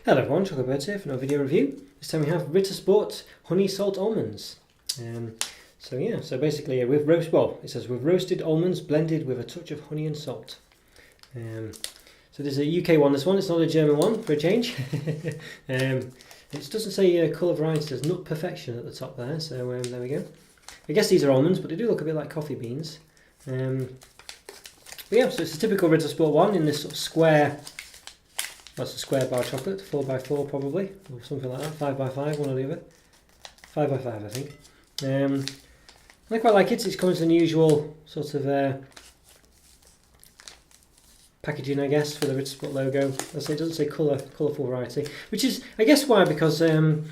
Hello everyone, Chocolo Roberto here for another video review. This time we have Ritter Sport Honey Salt Almonds. So basically with it says with roasted almonds blended with a touch of honey and salt. So there's a UK one, this one, it's not a German one for a change. It doesn't say colour variety, there's nut perfection at the top there, so there we go. I guess these are almonds, but they do look a bit like coffee beans. So it's a typical Ritter Sport one in this sort of square. That's a square bar chocolate, 4x4 probably, or something like that, 5x5, one or the other. 5x5 I think. I quite like it, it's comes in the usual sort of packaging I guess for the Ritter Sport logo. As I say, it doesn't say colourful variety, which is I guess why, because it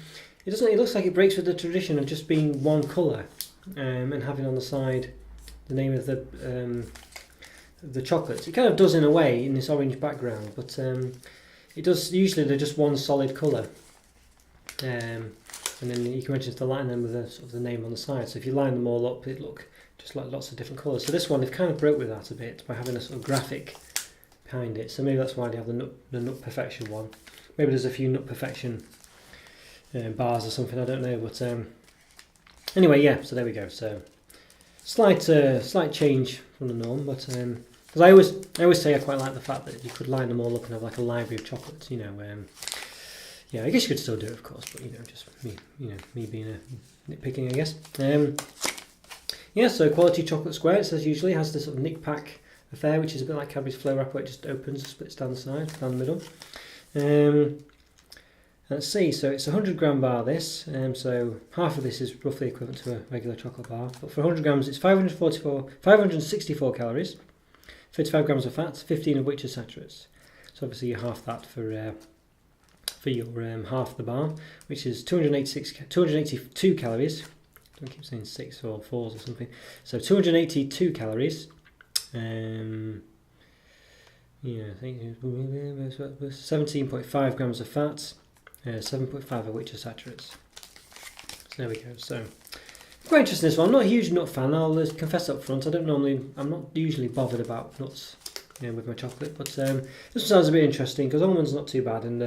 looks like it breaks with the tradition of just being one colour and having on the side the name of the chocolates. It kind of does in a way in this orange background, but it does, usually they're just one solid colour, and then you can just line them with the name on the side. So if you line them all up, it look just like lots of different colours. So this one they've kind of broke with that a bit by having a sort of graphic behind it. So maybe that's why they have the nut perfection one. Maybe there's a few nut perfection bars or something, I don't know. But anyway, yeah. So there we go. So slight change from the norm, but. Because I always say I quite like the fact that you could line them all up and have like a library of chocolates, you know. Yeah, I guess you could still do it, of course, but just me being a nitpicking, I guess. Yeah, so quality chocolate square. It says usually has this sort of nick pack affair, which is a bit like Cadbury's Flavour wrap, where it just opens and splits down the side, down the middle. Let's see. So it's a 100-gram bar. This, so half of this is roughly equivalent to a regular chocolate bar, but for 100 grams, it's 564 calories. 35 grams of fat, 15 of which are saturates. So obviously you half that for your half the bar, which is 282 calories. Don't keep saying 6 or 4s or something. So 282 calories. I think 17.5 grams of fat, 7.5 of which are saturates. So there we go. So quite interesting this one. I'm not a huge nut fan, I'll confess up front. I'm not usually bothered about nuts with my chocolate, but this one sounds a bit interesting because almonds not too bad, and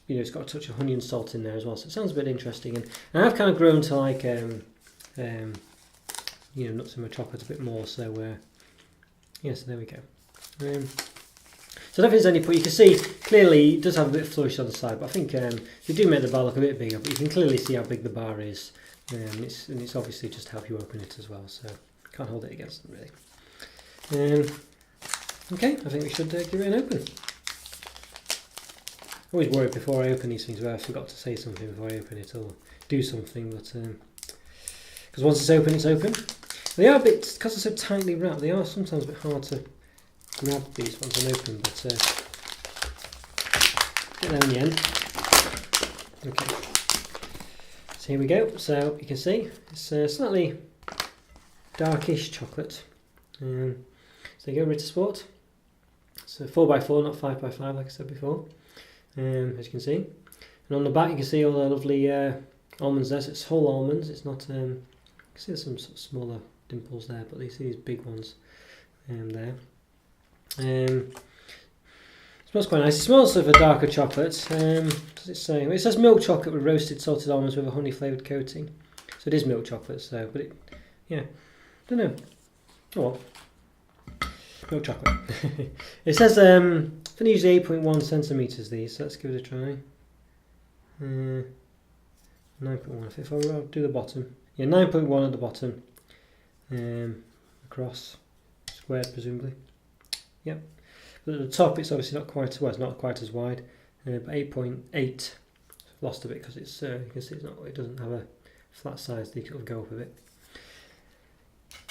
it's got a touch of honey and salt in there as well, so it sounds a bit interesting. And I've kind of grown to like nuts in my chocolate a bit more. So so there we go. So I don't think there's any point. You can see clearly it does have a bit of flourish on the side, but I think you do make the bar look a bit bigger, but you can clearly see how big the bar is. It's obviously just how you open it as well, so can't hold it against them really. Okay, I think we should give it an open. Always worried before I open these things where I forgot to say something before I open it or do something, but because once it's open. They are a bit, because they're so tightly wrapped, they are sometimes a bit hard to grab these once I'm open, but get there in the end. Okay. So here we go. So you can see it's slightly darkish chocolate. So you go, Ritter Sport. So 4x4, not 5x5, like I said before. As you can see, and on the back you can see all the lovely almonds there. So it's whole almonds. It's not. You can see there's some sort of smaller dimples there, but you see these big ones there. Smells quite nice. It smells of a darker chocolate. Does it say? Well, it says milk chocolate with roasted salted almonds with a honey flavoured coating. So it is milk chocolate. So, but don't know. Oh well. Milk chocolate. It says it's usually 8.1 centimetres these. So let's give it a try. 9.1. If I'll do the bottom. Yeah, 9.1 at the bottom. Across, squared presumably. Yep. But at the top it's obviously not quite, well, it's not quite as wide, but 8.8. I've lost a bit because it's you can see it doesn't have a flat size, they sort of go up a bit.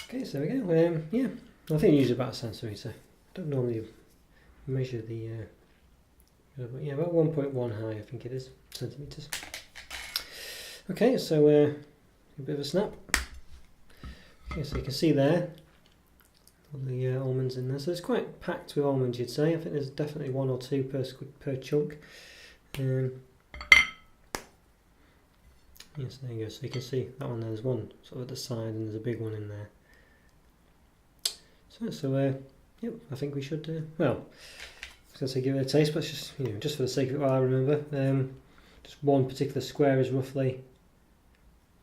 Okay, so there we go. Yeah, I think usually about a centimetre. Don't normally measure the about 1.1 high, I think it is, centimetres. Okay, so a bit of a snap. Okay, so you can see there all the almonds in there. So it's quite packed with almonds, you'd say. I think there's definitely 1 or 2 per chunk. Yes, there you go. So you can see that one there. There's one sort of at the side, and there's a big one in there. So yep. I think we should. Well, So to give it a taste, but it's just, you know, just for the sake of it, while I remember, just one particular square is roughly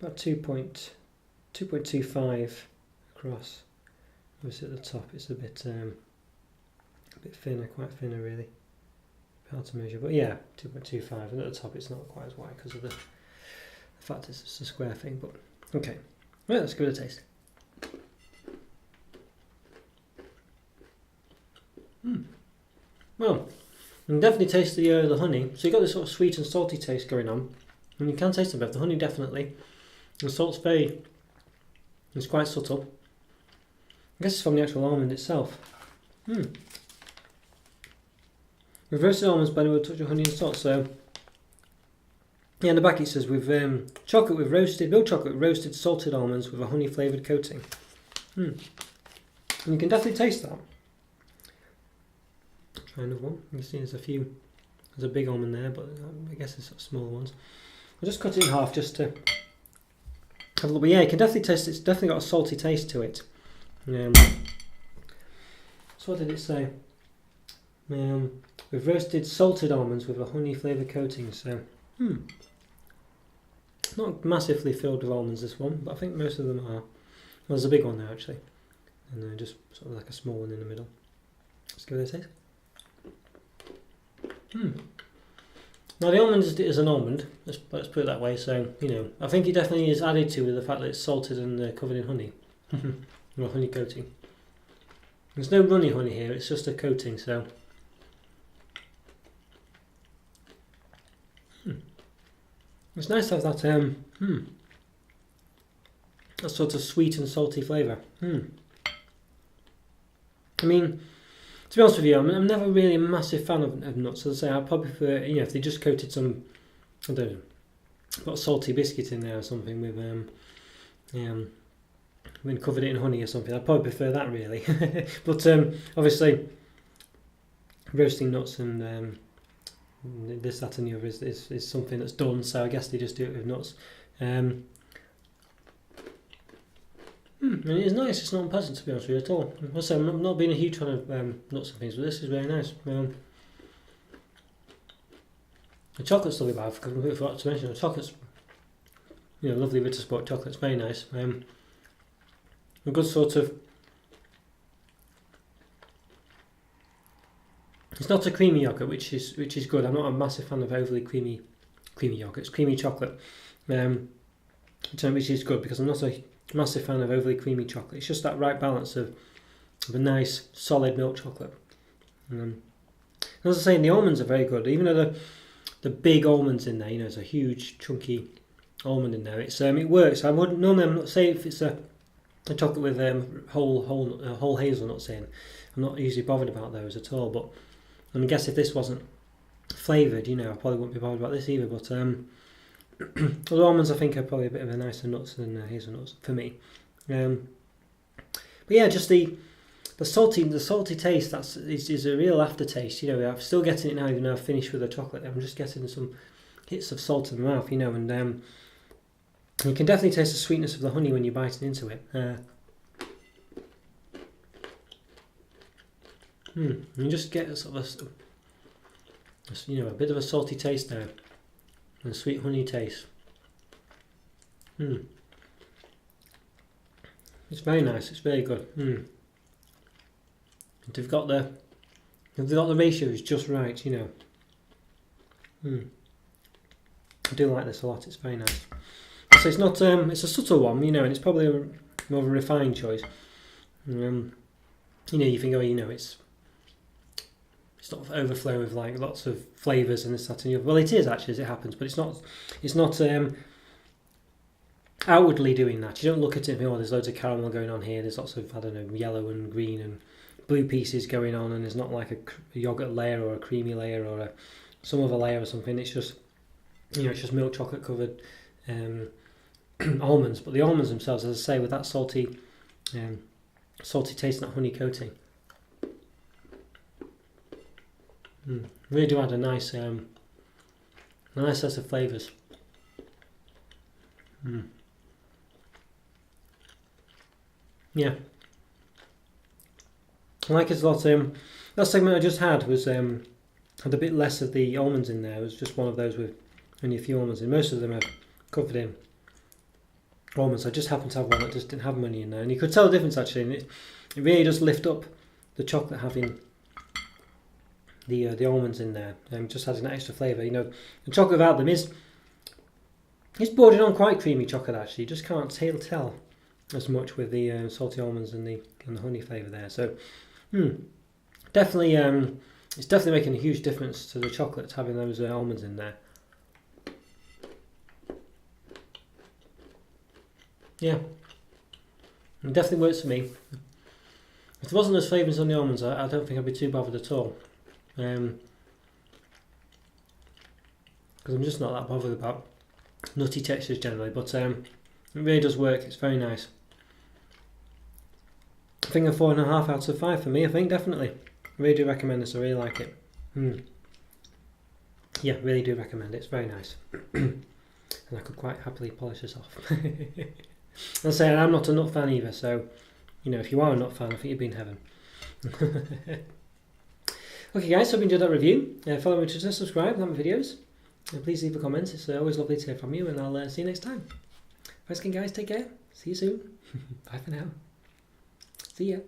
about 2.25 across. Obviously at the top it's a bit thinner, quite thinner really. Hard to measure, but yeah, 2.25, and at the top it's not quite as wide because of the fact it's just a square thing. But okay, right, let's give it a taste. Well, you can definitely taste the honey. So you've got this sort of sweet and salty taste going on, and you can taste them both. The honey definitely. The salt's it's quite subtle. I guess it's from the actual almond itself. With roasted almonds blended with a touch of honey and salt. So yeah, in the back it says with milk chocolate with roasted salted almonds with a honey flavoured coating. And you can definitely taste that. Try another one. You can see there's a big almond there, but I guess there's sort of smaller ones. I'll just cut it in half just to have a look. But yeah, you can definitely taste it. It's definitely got a salty taste to it. So what did it say? With roasted salted almonds with a honey flavoured coating. So not massively filled with almonds, this one, but I think most of them are. Well, there's a big one there actually, and then just sort of like a small one in the middle. Let's give it a taste. Now the almond is an almond, let's put it that way, so, you know, I think it definitely is added to with the fact that it's salted and covered in honey. Or honey coating. There's no runny honey here, it's just a coating, so. It's nice to have that, that sort of sweet and salty flavour. I mean, to be honest with you, I'm never really a massive fan of nuts. As I say, I'd probably prefer, you know, if they just coated some, I don't know, got a salty biscuit in there or something with, when covered it in honey or something, I'd probably prefer that really. But obviously, roasting nuts and this, that and the other is something that's done, so I guess they just do it with nuts. And it is nice, it's not unpleasant to be honest with you at all. I say, I'm not being a huge fan of nuts and things, but this is very nice. The chocolate's lovely, but I forgot to mention, the chocolate's, you know, lovely Ritter Sport chocolate's very nice. A good sort of, it's not a creamy yoghurt, which is good. I'm not a massive fan of overly creamy yoghurt. It's creamy chocolate, which is good because I'm not a massive fan of overly creamy chocolate. It's just that right balance of a nice solid milk chocolate. As I say, the almonds are very good. Even though the big almonds in there, you know, there's a huge chunky almond in there. It's it works. I wouldn't normally. I'm not saying if it's a chocolate with whole hazelnuts in. I'm not usually bothered about those at all. But I guess if this wasn't flavoured, you know, I probably wouldn't be bothered about this either. But the almonds I think are probably a bit of a nicer nuts than hazelnuts for me. But yeah, just the salty taste is a real aftertaste. You know, I'm still getting it now, even though I've finished with the chocolate. I'm just getting some hits of salt in my mouth, you know, and you can definitely taste the sweetness of the honey when you're biting into it. You just get a sort of a bit of a salty taste there, and a sweet honey taste. It's very nice. It's very good. If they've got the ratios just right, you know. I do like this a lot. It's very nice. So it's not. It's a subtle one, you know, and it's probably more of a refined choice. You know, you think, oh, you know, it's not overflow with like lots of flavours and this, that, and the other. Well, it is actually, as it happens, but it's not outwardly doing that. You don't look at it and think, oh, there's loads of caramel going on here. There's lots of, I don't know, yellow and green and blue pieces going on, and there's not like a yogurt layer or a creamy layer or some other layer or something. It's just, you know, it's just milk chocolate covered almonds. But the almonds themselves, as I say, with that salty taste and that honey coating, really do add a nice set of flavours. Yeah, I like it a lot. That segment I just had was had a bit less of the almonds in there. It was just one of those with only a few almonds in. Most of them are covered in almonds. I just happened to have one that just didn't have many in there, and you could tell the difference actually. And it really does lift up the chocolate having the almonds in there, just adding that extra flavour. You know, the chocolate without them is bordering on quite creamy chocolate actually. You just can't tell as much with the salty almonds and the honey flavour there. So, definitely, it's definitely making a huge difference to the chocolate having those almonds in there. Yeah, it definitely works for me. If there wasn't those flavours on the almonds, I don't think I'd be too bothered at all. Because I'm just not that bothered about nutty textures generally, but it really does work. It's very nice. I think a 4.5 out of 5 for me. I think definitely. I really do recommend this. I really like it. Yeah, really do recommend it. It's very nice, and I could quite happily polish this off. I'll say I'm not a nut fan either, so you know if you are a nut fan, I think you'd be in heaven. Okay guys, hope you enjoyed that review. Follow me on Twitter, subscribe, like my videos, and please leave a comment. It's always lovely to hear from you, and I'll see you next time. Thanks again guys, take care, see you soon. Bye for now. See ya.